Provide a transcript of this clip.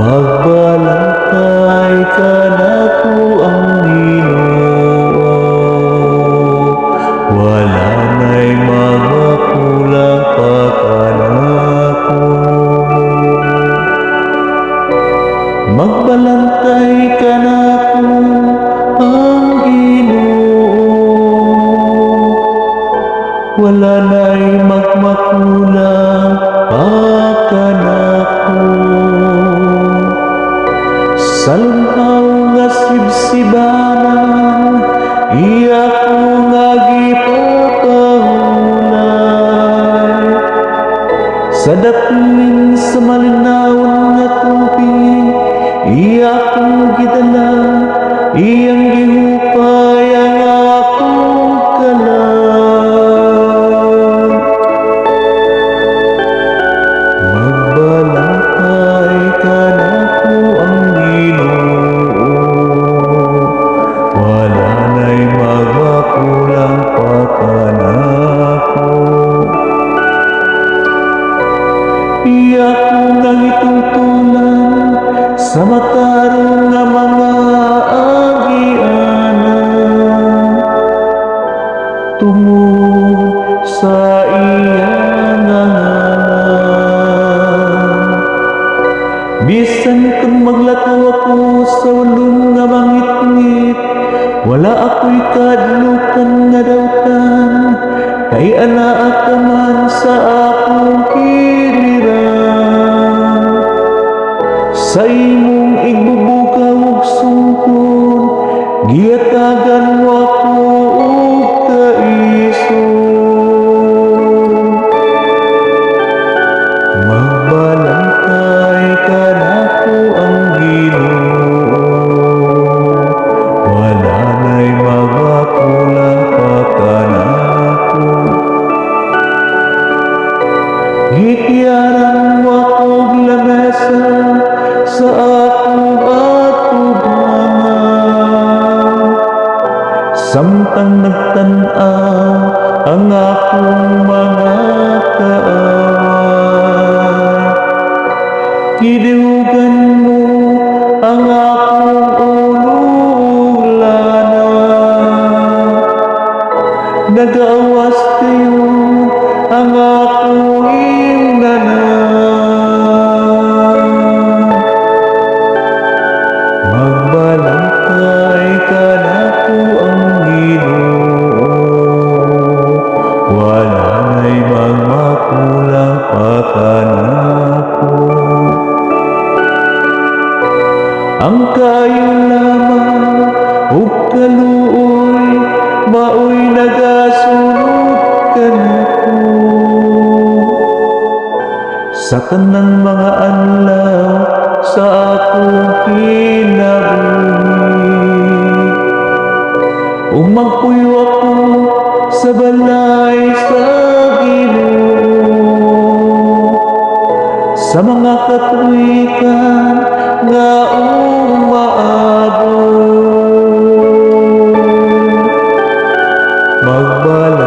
Magbalakay ka na ko ang Ginoo, wala na'y mga kulang pa kanako. Magbalakay ka na ko ang Ginoo, wala na'y magmakulang pa kanako. Sa lumpaw nga sibsibanan, iya ko nga gipapahulay. Sa daplin sa malinawon nga tubig, iya ko gidala, iyang gihupay ang akong kalag. Magbalakay ka na ko ang Ginoo, wala na'y magmakulang pa kanako. Iya ko nang itutulan sa matarong nga mga agianan, tungod sa iyang ngalan. Bisan kung maglakaw ako sa walong nga mangit-ngit, wala ako'y kadlukan nga dawtan, kay anaa ka man sa akong kiliran. Sa imong igbubugaw ug sungkon, giyatagan mo ako og kaisog. Magbalakay ka na ko ang Ginoo, wala na'y magmakulang pa kanako. Gitiyaran mo akong lamesa sa akong atubangan, samtang nagtan-aw ang akong mga kaaway. Kidiugan mo ang akong ulong lana, nagawas kayo ang akong ingganan. Magbalakay ka na ko ang Ginoo, wala na'y magmakulang pa kanako. Ang kayo lamang ug kaluoy, maoy nagasunod kanako. Sa tanang mga adlaw sa akong kinabuhi, ug magpuyo ako sa balay sa Ginoo, sa mga katuikan nga umaabot. Magbalakay